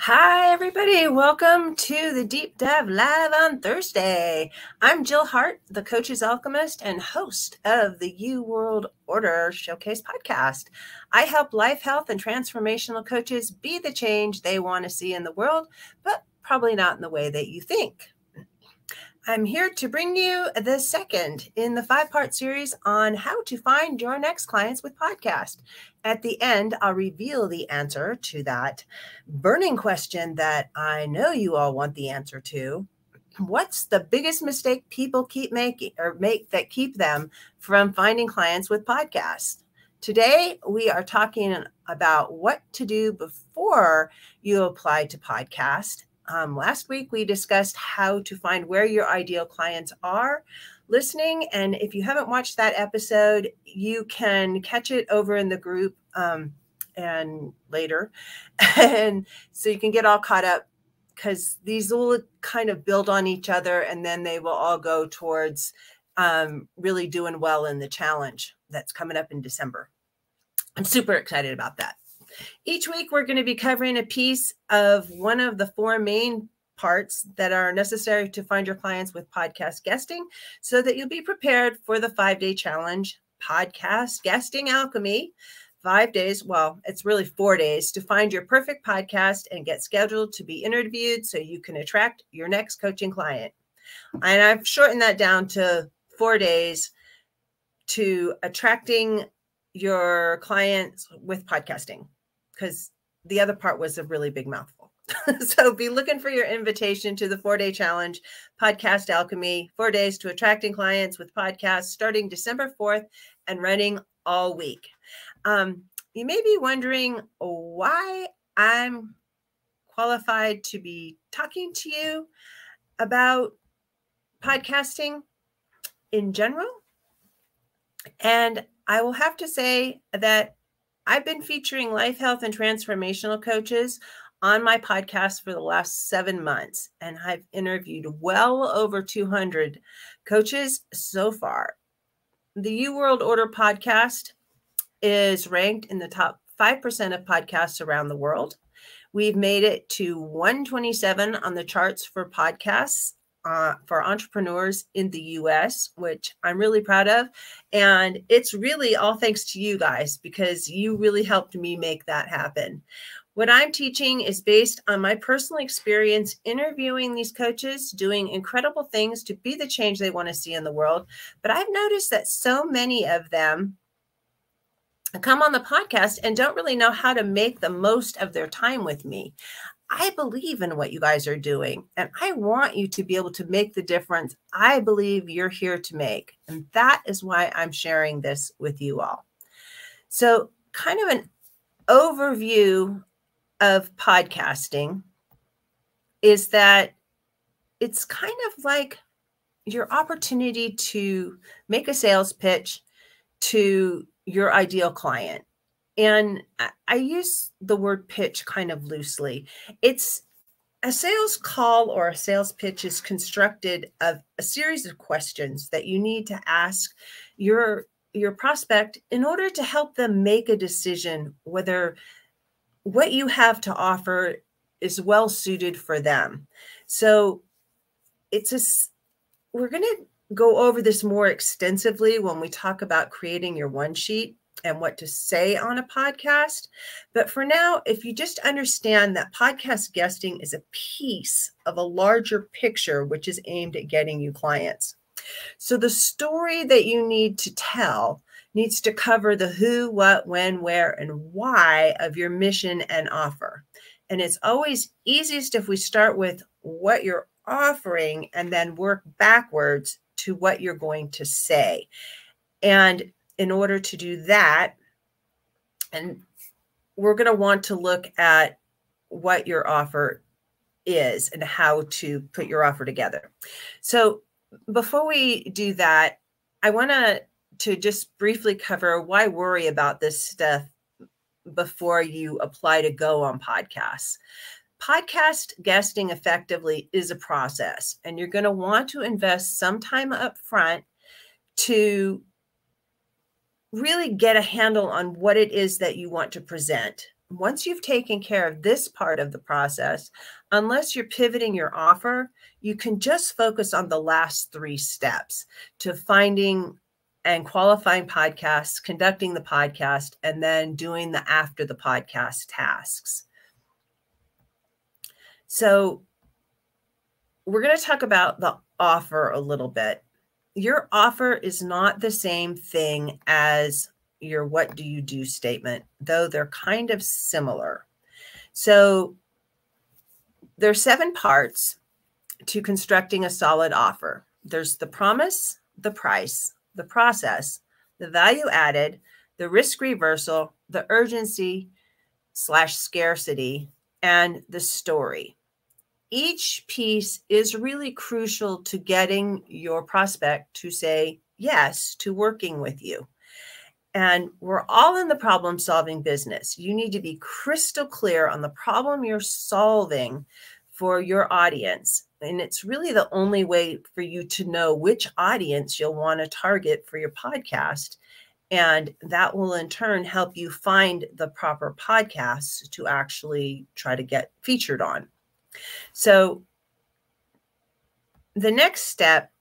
Hi, everybody. Welcome to the Deep Dive Live on Thursday. I'm Jill Hart, the Coach's Alchemist and host of the You World Order Showcase podcast. I help life, health, and transformational coaches be the change they want to see in the world, but probably not in the way that you think. I'm here to bring you the second in the 5-part series on how to find your next clients with podcast. At the end, I'll reveal the answer to that burning question that I know you all want the answer to. What's the biggest mistake people keep making that keep them from finding clients with podcasts? Today, we are talking about what to do before you apply to podcast. Last week, we discussed how to find where your ideal clients are listening. And if you haven't watched that episode, you can catch it over in the group and later. And so you can get all caught up because these will kind of build on each other, and then they will all go towards really doing well in the challenge that's coming up in December. I'm super excited about that. Each week, we're going to be covering a piece of one of the 4 main parts that are necessary to find your clients with podcast guesting so that you'll be prepared for the 5-day challenge, Podcast Guesting Alchemy. 5 days, well, it's really 4 days to find your perfect podcast and get scheduled to be interviewed so you can attract your next coaching client. And I've shortened that down to 4 days to attracting your clients with podcasting, because the other part was a really big mouthful. So be looking for your invitation to the 4-day challenge, Podcast Alchemy, 4 days to attracting clients with podcasts starting December 4th and running all week. You may be wondering why I'm qualified to be talking to you about podcasting in general. And I will have to say that I've been featuring life, health, and transformational coaches on my podcast for the last 7 months, and I've interviewed well over 200 coaches so far. The You World Order podcast is ranked in the top 5% of podcasts around the world. We've made it to 127 on the charts for podcasts for entrepreneurs in the US, which I'm really proud of. And it's really all thanks to you guys, because you really helped me make that happen. What I'm teaching is based on my personal experience interviewing these coaches, doing incredible things to be the change they want to see in the world. But I've noticed that so many of them come on the podcast and don't really know how to make the most of their time with me. I believe in what you guys are doing, and I want you to be able to make the difference I believe you're here to make. And that is why I'm sharing this with you all. So, kind of an overview of podcasting is that it's kind of like your opportunity to make a sales pitch to your ideal client. And I use the word pitch kind of loosely. It's a sales call or a sales pitch is constructed of a series of questions that you need to ask your prospect in order to help them make a decision whether what you have to offer is well suited for them. So we're going to go over this more extensively when we talk about creating your one sheet and what to say on a podcast. But for now, if you just understand that podcast guesting is a piece of a larger picture, which is aimed at getting you clients. So the story that you need to tell needs to cover the who, what, when, where, and why of your mission and offer. And it's always easiest if we start with what you're offering and then work backwards to what you're going to say. And in order to do that, and we're going to want to look at what your offer is and how to put your offer together. So before we do that, I want to just briefly cover why worry about this stuff before you apply to go on podcasts. Podcast guesting effectively is a process, and you're going to want to invest some time up front to really get a handle on what it is that you want to present. once you've taken care of this part of the process, unless you're pivoting your offer, you can just focus on the last 3 steps to finding and qualifying podcasts, conducting the podcast, and then doing the after the podcast tasks. So we're going to talk about the offer a little bit. Your offer is not the same thing as your what do you do statement, though they're kind of similar. So there's 7 parts to constructing a solid offer. There's the promise, the price, the process, the value added, the risk reversal, the urgency / scarcity, and the story. Each piece is really crucial to getting your prospect to say yes to working with you. And we're all in the problem-solving business. You need to be crystal clear on the problem you're solving for your audience. And it's really the only way for you to know which audience you'll want to target for your podcast. And that will in turn help you find the proper podcasts to actually try to get featured on. So the next step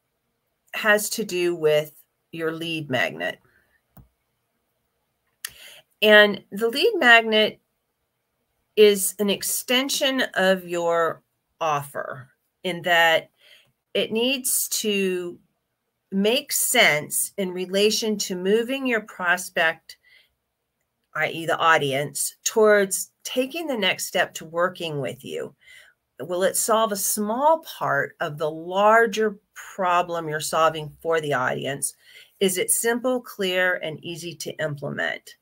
has to do with your lead magnet. And the lead magnet is an extension of your offer in that it needs to make sense in relation to moving your prospect, i.e. the audience, towards taking the next step to working with you. Will it solve a small part of the larger problem you're solving for the audience? Is it simple, clear, and easy to implement?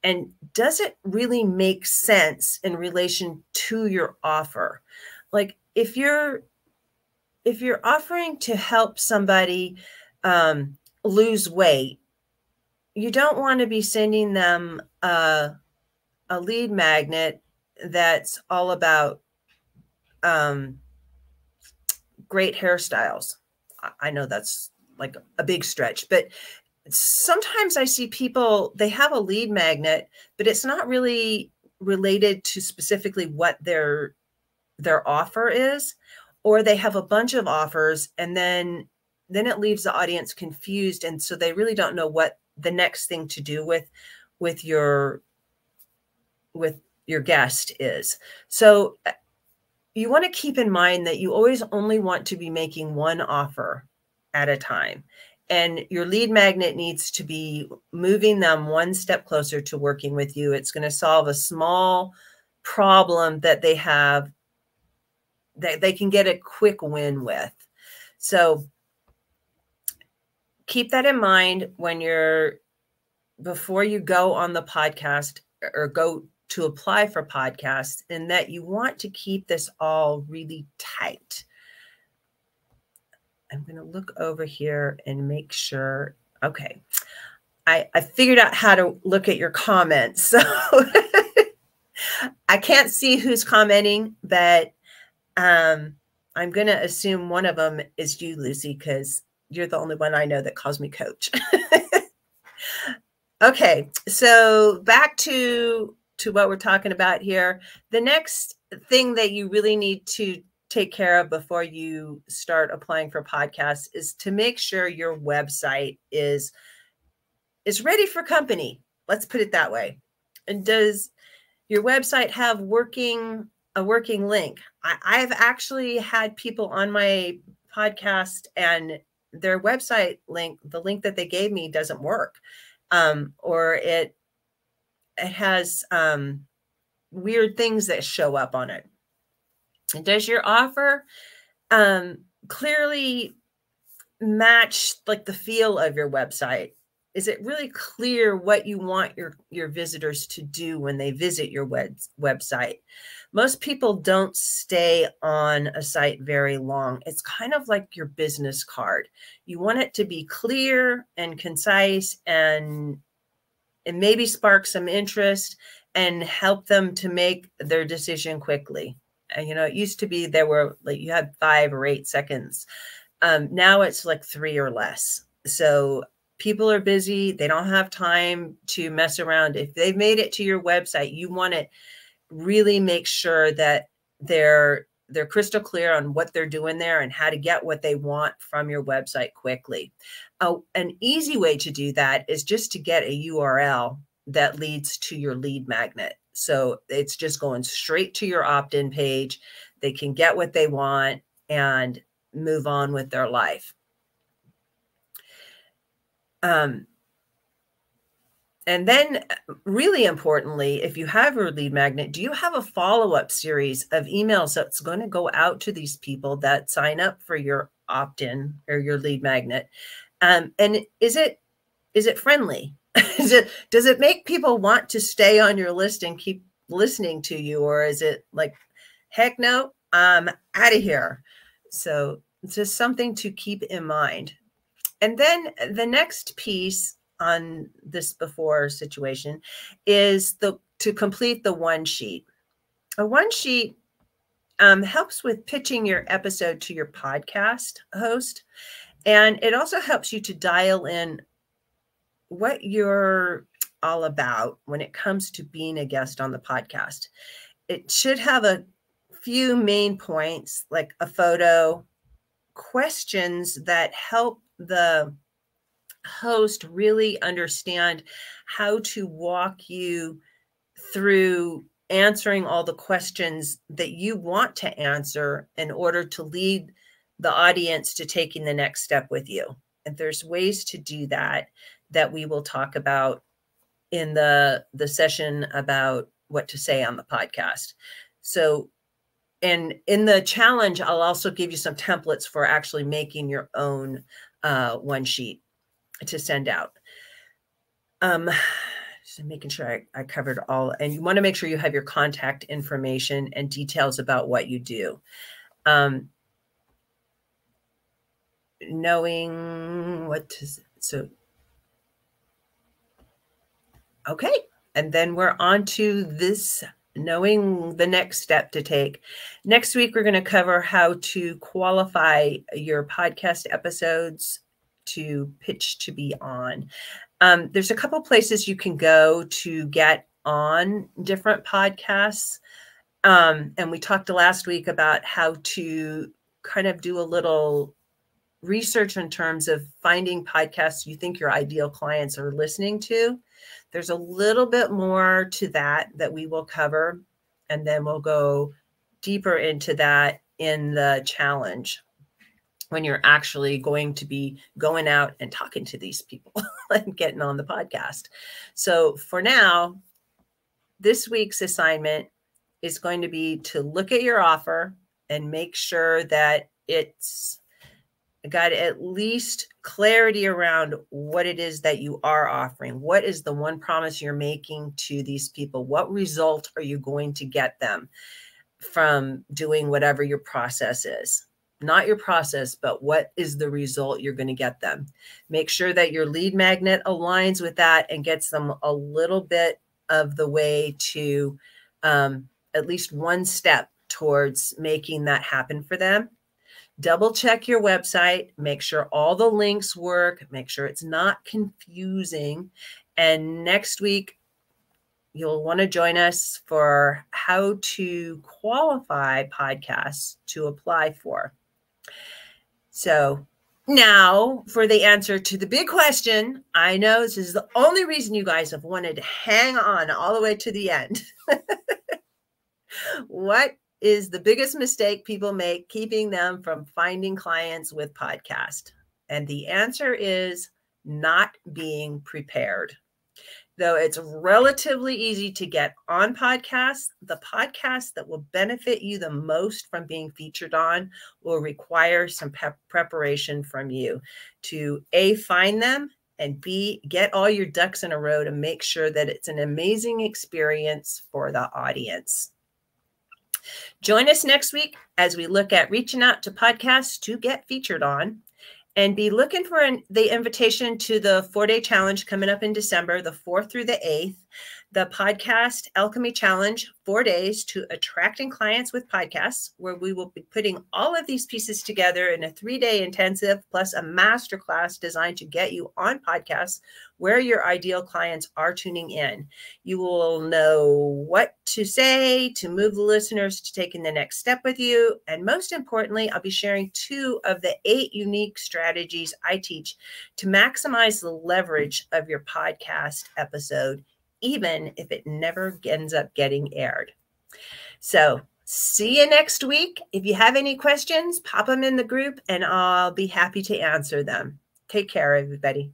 And does it really make sense in relation to your offer? Like if you're offering to help somebody lose weight, you don't want to be sending them a lead magnet that's all about great hairstyles. I know that's like a big stretch, but sometimes I see people, they have a lead magnet, but it's not really related to specifically what their offer is, or they have a bunch of offers and then it leaves the audience confused. And so they really don't know what the next thing to do with your guest is. So you want to keep in mind that you always only want to be making one offer at a time. And your lead magnet needs to be moving them one step closer to working with you. It's going to solve a small problem that they have that they can get a quick win with. So keep that in mind before you go on the podcast or go to apply for podcasts, and that you want to keep this all really tight. I'm going to look over here and make sure. Okay. I figured out how to look at your comments. So I can't see who's commenting, but I'm going to assume one of them is you, Lucy, because you're the only one I know that calls me coach. Okay. So back to what we're talking about here. The next thing that you really need to take care of before you start applying for podcasts is to make sure your website is ready for company. Let's put it that way. And does your website have a working link? I've actually had people on my podcast and their website link, the link that they gave me doesn't work. Or it has weird things that show up on it. And does your offer clearly match like the feel of your website? Is it really clear what you want your visitors to do when they visit your website? Most people don't stay on a site very long. It's kind of like your business card. You want it to be clear and concise and maybe spark some interest and help them to make their decision quickly. And, it used to be there were like you had 5 or 8 seconds. Now it's like 3 or less. So people are busy. They don't have time to mess around. If they've made it to your website, you want to really make sure that they're crystal clear on what they're doing there and how to get what they want from your website quickly. An easy way to do that is just to get a URL that leads to your lead magnet. So it's just going straight to your opt-in page. They can get what they want and move on with their life. And then really importantly, if you have your lead magnet, do you have a follow-up series of emails that's going to go out to these people that sign up for your opt-in or your lead magnet? And is it friendly? Does it make people want to stay on your list and keep listening to you? Or is it like, heck no, I'm out of here? So it's just something to keep in mind. And then the next piece on this before situation is to complete the one sheet. A one sheet helps with pitching your episode to your podcast host. And it also helps you to dial in what you're all about when it comes to being a guest on the podcast. It should have a few main points, like a photo, questions that help the host really understand how to walk you through answering all the questions that you want to answer in order to lead the audience to taking the next step with you. And there's ways to do that we will talk about in the session about what to say on the podcast. So, and in the challenge, I'll also give you some templates for actually making your own one sheet to send out. Just making sure I covered all, and you want to make sure you have your contact information and details about what you do. Knowing what to, so, okay. And then we're on to this, knowing the next step to take. Next week, we're going to cover how to qualify your podcast episodes to pitch to be on. There's a couple places you can go to get on different podcasts. And we talked last week about how to kind of do a little research in terms of finding podcasts you think your ideal clients are listening to. There's a little bit more to that we will cover, and then we'll go deeper into that in the challenge when you're actually going to be going out and talking to these people and getting on the podcast. So for now, this week's assignment is going to be to look at your offer and make sure that it's got at least clarity around what it is that you are offering. What is the one promise you're making to these people? What result are you going to get them from doing whatever your process is? Not your process, but what is the result you're going to get them? Make sure that your lead magnet aligns with that and gets them a little bit of the way to at least one step towards making that happen for them. Double check your website, make sure all the links work, make sure it's not confusing. And next week, you'll want to join us for how to qualify podcasts to apply for. So now for the answer to the big question. I know this is the only reason you guys have wanted to hang on all the way to the end. What is the biggest mistake people make keeping them from finding clients with podcast? And the answer is not being prepared. Though it's relatively easy to get on podcasts, the podcast that will benefit you the most from being featured on will require some preparation from you to A, find them, and B, get all your ducks in a row to make sure that it's an amazing experience for the audience. Join us next week as we look at reaching out to podcasts to get featured on. And be looking for the invitation to the 4-day challenge coming up in December, the 4th through the 8th. The podcast Alchemy Challenge, 4 days to attracting clients with podcasts, where we will be putting all of these pieces together in a 3-day intensive plus a masterclass designed to get you on podcasts where your ideal clients are tuning in. You will know what to say to move the listeners to taking the next step with you. And most importantly, I'll be sharing 2 of the 8 unique strategies I teach to maximize the leverage of your podcast episode, even if it never ends up getting aired. So see you next week. If you have any questions, pop them in the group and I'll be happy to answer them. Take care, everybody.